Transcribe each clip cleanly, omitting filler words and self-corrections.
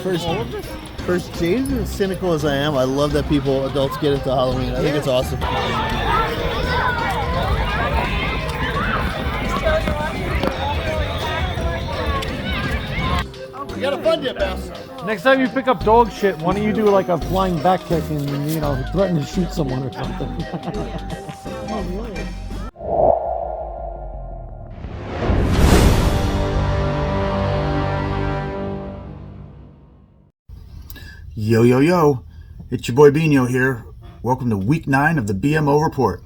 First, All of this? first, James, as cynical as I am, I love that adults get into Halloween. I think it's awesome. We got a fun yet, Bass. Next time you pick up dog shit, why don't you do like a flying back kick and, threaten to shoot someone or something? Yo, yo, yo. It's your boy BMO here. Welcome to week 9 of the BMO Report.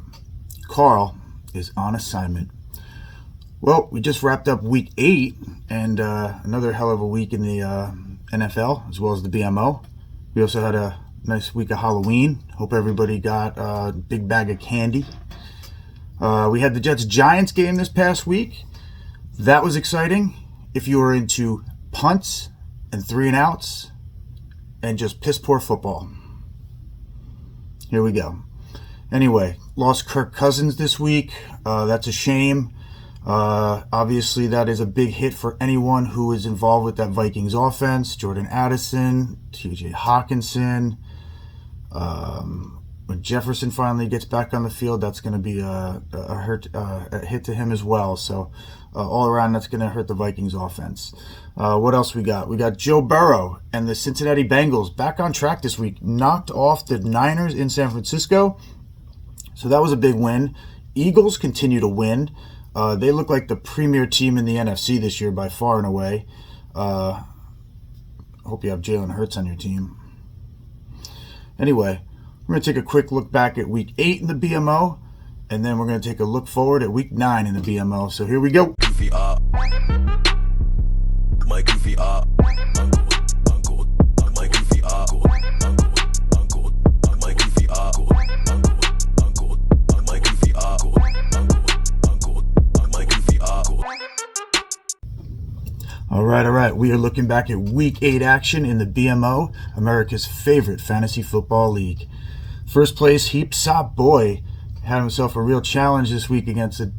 Carl is on assignment. Well, we just wrapped up week 8 and another hell of a week in the NFL as well as the BMO. We also had a nice week of Halloween. Hope everybody got a big bag of candy. We had the Jets-Giants game this past week. That was exciting. If you were into punts and 3 and outs and just piss poor football. Here we go. Anyway, lost Kirk Cousins this week. That's a shame. Obviously, that is a big hit for anyone who is involved with that Vikings offense. Jordan Addison, TJ Hawkinson. When Jefferson finally gets back on the field, that's going to be a hit to him as well. So all around, that's going to hurt the Vikings offense. What else we got? We got Joe Burrow and the Cincinnati Bengals back on track this week. Knocked off the Niners in San Francisco. So that was a big win. Eagles continue to win. They look like the premier team in the NFC this year by far and away. Hope you have Jalen Hurts on your team. Anyway, we're going to take a quick look back at week 8 in the BMO, and then we're going to take a look forward at week 9 in the BMO. So here we go. All right. We are looking back at week 8 action in the BMO, America's favorite fantasy football league. First place, Heap Sop Boy had himself a real challenge this week against a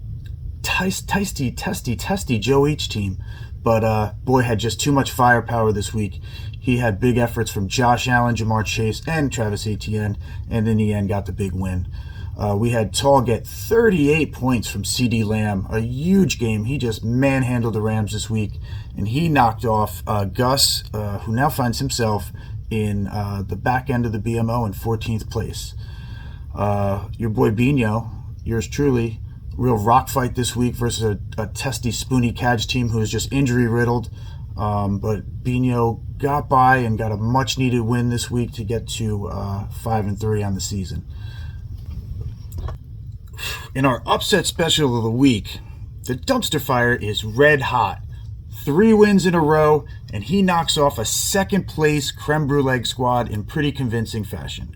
testy Joe H team. But Boy had just too much firepower this week. He had big efforts from Josh Allen, Jamar Chase, and Travis Etienne, and in the end got the big win. We had Tall get 38 points from CeeDee Lamb, a huge game. He just manhandled the Rams this week, and he knocked off Gus, who now finds himself in the back end of the BMO in 14th place. Your boy Bino, yours truly, real rock fight this week versus a testy Spoonie Cadge team who is just injury riddled. But Bino got by and got a much needed win this week to get to 5-3 on the season. In our upset special of the week, the dumpster fire is red hot. 3 wins in a row, and he knocks off a second place creme brulee squad in pretty convincing fashion.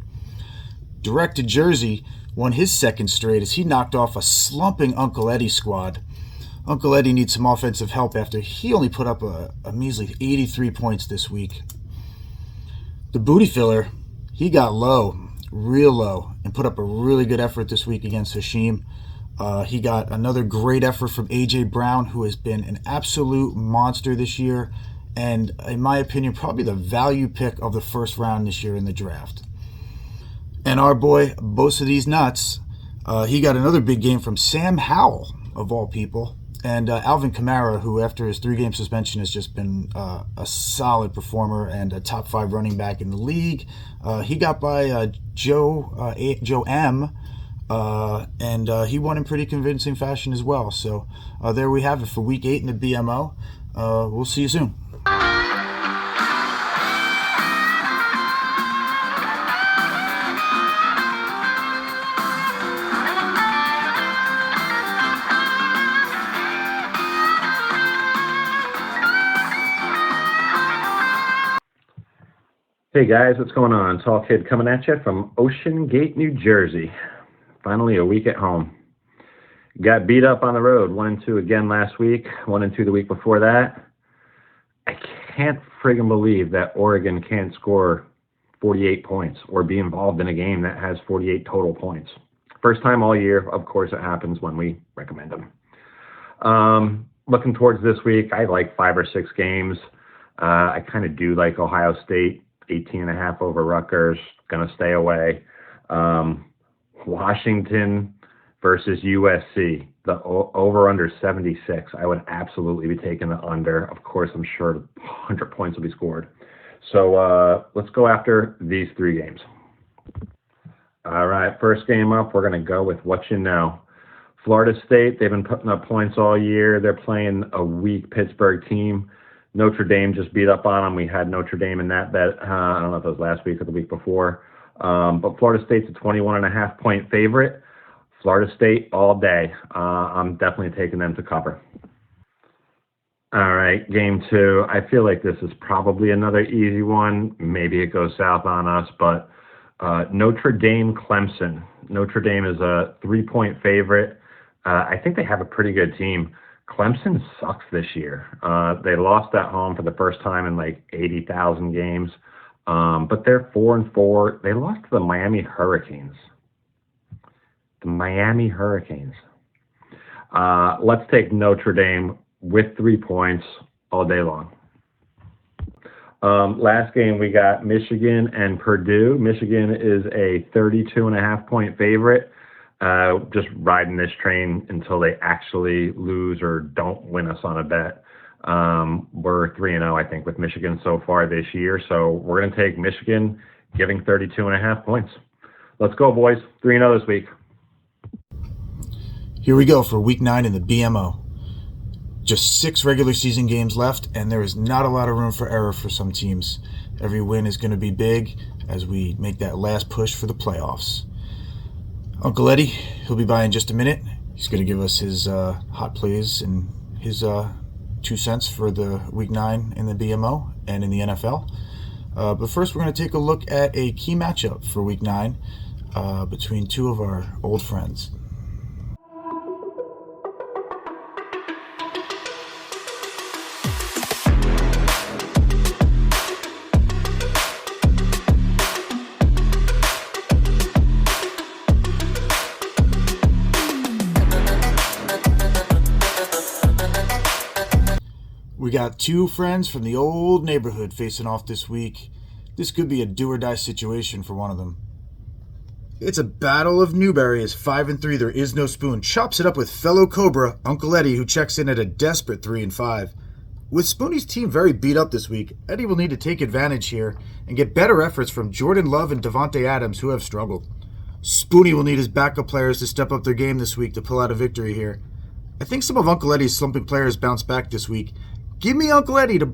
Direct to Jersey won his second straight as he knocked off a slumping Uncle Eddie squad. Uncle Eddie needs some offensive help after he only put up a measly 83 points this week. The booty filler, he got low, real low, and put up a really good effort this week against Hashim. He got another great effort from A.J. Brown, who has been an absolute monster this year, and in my opinion, probably the value pick of the first round this year in the draft. And our boy, Bosa These Nuts, he got another big game from Sam Howell, of all people, and Alvin Kamara, who after his 3-game suspension has just been a solid performer and a top 5 running back in the league. He got by Joe M., and he won in pretty convincing fashion as well. So there we have it for week 8 in the BMO. We'll see you soon. Hey guys, what's going on? Tall Kid coming at you from Ocean Gate, New Jersey. Finally a week at home. Got beat up on the road, 1-2 again last week, 1-2 the week before that. I can't friggin' believe that Oregon can't score 48 points or be involved in a game that has 48 total points. First time all year. Of course it happens when we recommend them. Looking towards this week, I like 5 or 6 games. I kind of do like Ohio State, 18.5 over Rutgers, going to stay away. Washington versus USC, the over under 76. I would absolutely be taking the under. Of course, I'm sure 100 points will be scored. So let's go after these three games. All right, first game up, we're going to go with what you know. Florida State, they've been putting up points all year. They're playing a weak Pittsburgh team. Notre Dame just beat up on them. We had Notre Dame in that bet. I don't know if it was last week or the week before. But Florida State's a 21.5 point favorite. Florida State all day. I'm definitely taking them to cover. All right, game two. I feel like this is probably another easy one. Maybe it goes south on us, but Notre Dame Clemson. Notre Dame is a 3-point favorite. I think they have a pretty good team. Clemson sucks this year. They lost at home for the first time in like 80,000 games. But they're 4-4. They lost to the Miami Hurricanes. Let's take Notre Dame with 3 points all day long. Last game, we got Michigan and Purdue. Michigan is a 32.5 point favorite. Just riding this train until they actually lose or don't win us on a bet. We're 3-0, I think, with Michigan so far this year. So we're going to take Michigan, giving 32.5 points. Let's go, boys. 3-0 this week. Here we go for week 9 in the BMO. Just 6 regular season games left, and there is not a lot of room for error for some teams. Every win is going to be big as we make that last push for the playoffs. Uncle Eddie, he'll be by in just a minute. He's going to give us his hot plays and his 2 cents for the week 9 in the BMO and in the NFL. But first, we're going to take a look at a key matchup for week 9 between two of our old friends. We got two friends from the old neighborhood facing off this week. This could be a do-or-die situation for one of them. It's a battle of Newberry as 5-3, there is no spoon. Chops it up with fellow Cobra, Uncle Eddie, who checks in at a desperate 3-5. With Spoonie's team very beat up this week, Eddie will need to take advantage here and get better efforts from Jordan Love and Devontae Adams, who have struggled. Spoonie will need his backup players to step up their game this week to pull out a victory here. I think some of Uncle Eddie's slumping players bounce back this week. Give me Uncle Eddie to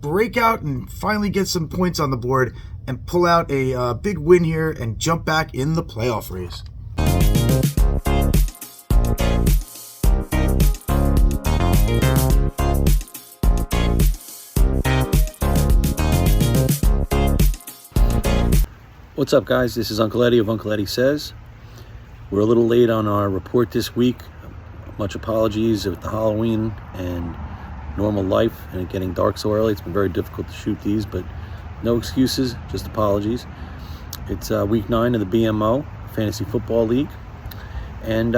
break out and finally get some points on the board and pull out a big win here and jump back in the playoff race. What's up, guys? This is Uncle Eddie of Uncle Eddie Says. We're a little late on our report this week. Much apologies with the Halloween and normal life and it getting dark so early. It's been very difficult to shoot these, but no excuses, just apologies. It's week 9 of the BMO Fantasy Football League, and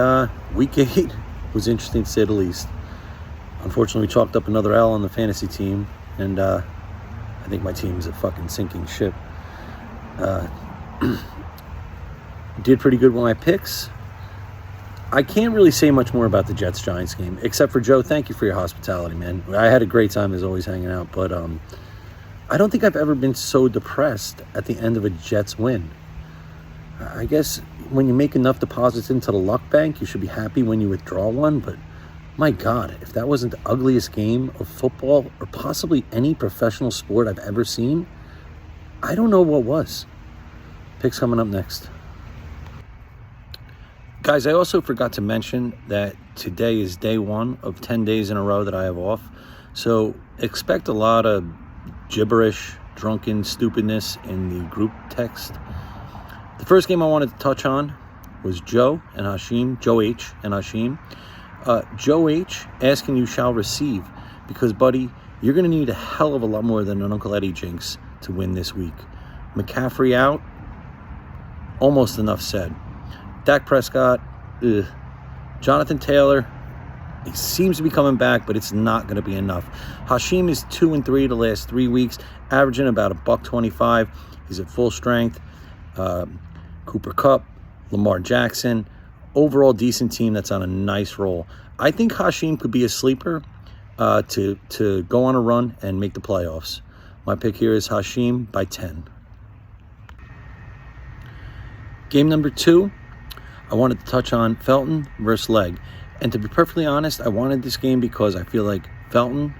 week 8 was interesting to say the least. Unfortunately, we chalked up another L on the fantasy team, and I think my team is a fucking sinking ship. Did pretty good with my picks. I can't really say much more about the Jets-Giants game, except for Joe, thank you for your hospitality, man. I had a great time as always hanging out, but I don't think I've ever been so depressed at the end of a Jets win. I guess when you make enough deposits into the luck bank, you should be happy when you withdraw one, but my God, if that wasn't the ugliest game of football or possibly any professional sport I've ever seen, I don't know what was. Picks coming up next. Guys, I also forgot to mention that today is day 1 of 10 days in a row that I have off. So expect a lot of gibberish, drunken stupidness in the group text. The first game I wanted to touch on was Joe and Hashim, Joe H and Hashim. Joe H, asking you shall receive, because, buddy, you're going to need a hell of a lot more than an Uncle Eddie jinx to win this week. McCaffrey out, almost enough said. Dak Prescott, Jonathan Taylor, He seems to be coming back, but it's not going to be enough. Hashim is 2-3 the last 3 weeks, averaging about $125. He's at full strength. Cooper Kupp, Lamar Jackson, overall decent team that's on a nice roll. I think Hashim could be a sleeper to go on a run and make the playoffs. My pick here is Hashim by 10. Game number 2, I wanted to touch on Felton versus Legg. And to be perfectly honest, I wanted this game because I feel like Felton,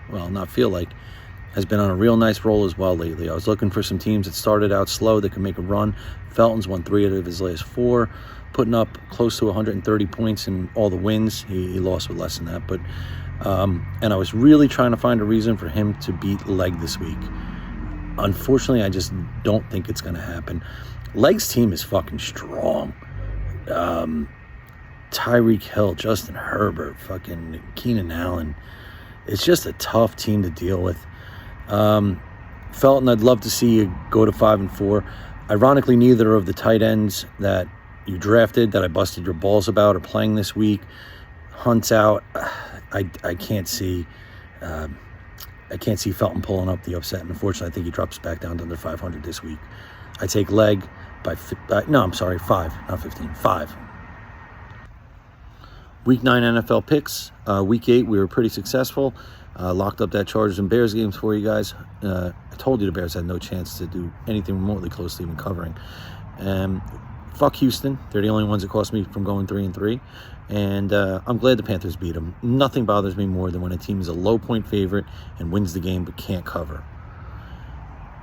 has been on a real nice roll as well lately. I was looking for some teams that started out slow that could make a run. Felton's won 3 out of his last 4, putting up close to 130 points in all the wins. He lost with less than that. But and I was really trying to find a reason for him to beat Legg this week. Unfortunately, I just don't think it's going to happen. Legg's team is fucking strong. Tyreek Hill, Justin Herbert, fucking Keenan Allen. It's just a tough team to deal with. Felton, I'd love to see you go to 5-4. Ironically, neither of the tight ends that you drafted that I busted your balls about are playing this week. Hunt's out. I can't see Felton pulling up the upset. And unfortunately, I think he drops back down to under 500 this week. I take Legg by 5, not 15, 5. Week 9 NFL picks. Week 8, we were pretty successful. Locked up that Chargers and Bears games for you guys. I told you the Bears had no chance to do anything remotely close to even covering. Fuck Houston. They're the only ones that cost me from going 3-3. And I'm glad the Panthers beat them. Nothing bothers me more than when a team is a low-point favorite and wins the game but can't cover.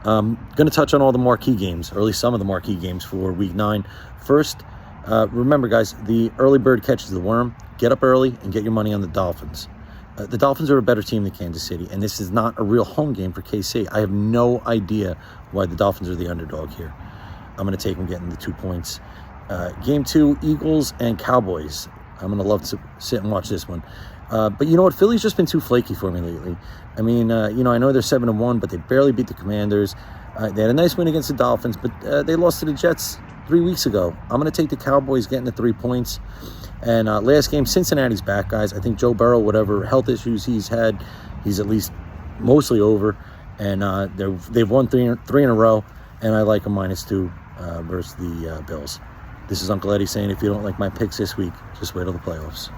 Going to touch on all the marquee games, or at least some of the marquee games for Week 9. First, remember, guys, the early bird catches the worm. Get up early and get your money on the Dolphins. The Dolphins are a better team than Kansas City, and this is not a real home game for KC. I have no idea why the Dolphins are the underdog here. I'm going to take them getting the 2 points. Game 2, Eagles and Cowboys. I'm going to love to sit and watch this one. But you know what? Philly's just been too flaky for me lately. I mean, I know they're 7-1, but they barely beat the Commanders. They had a nice win against the Dolphins, but they lost to the Jets 3 weeks ago. I'm going to take the Cowboys getting the 3 points. And last game, Cincinnati's back, guys. I think Joe Burrow, whatever health issues he's had, he's at least mostly over. And they've won three in a row, and I like a -2 versus the Bills. This is Uncle Eddie saying, if you don't like my picks this week, just wait till the playoffs.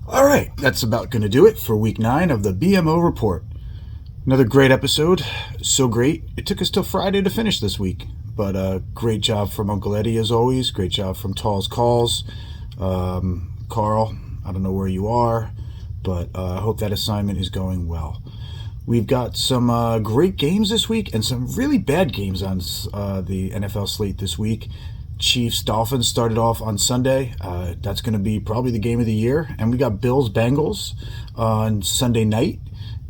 All right, that's about going to do it for Week 9 of the BMO Report. Another great episode. So great, it took us till Friday to finish this week. But great job from Uncle Eddie, as always. Great job from Tall's Calls. Carl, I don't know where you are, but I hope that assignment is going well. We've got some great games this week and some really bad games on the NFL slate this week. Chiefs-Dolphins started off on Sunday. That's going to be probably the game of the year. And we got Bills-Bengals on Sunday night.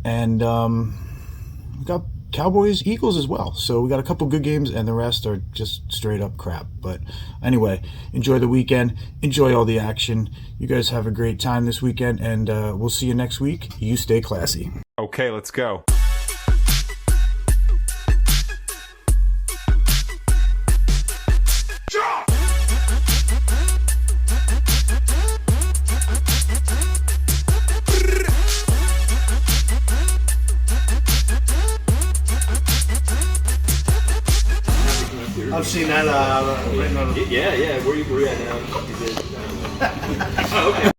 And we got Cowboys-Eagles as well. So we got a couple good games, and the rest are just straight up crap. But anyway, enjoy the weekend. Enjoy all the action. You guys have a great time this weekend, and we'll see you next week. You stay classy. Okay, let's go. I've seen that written on Yeah. Where you at now? Oh, okay.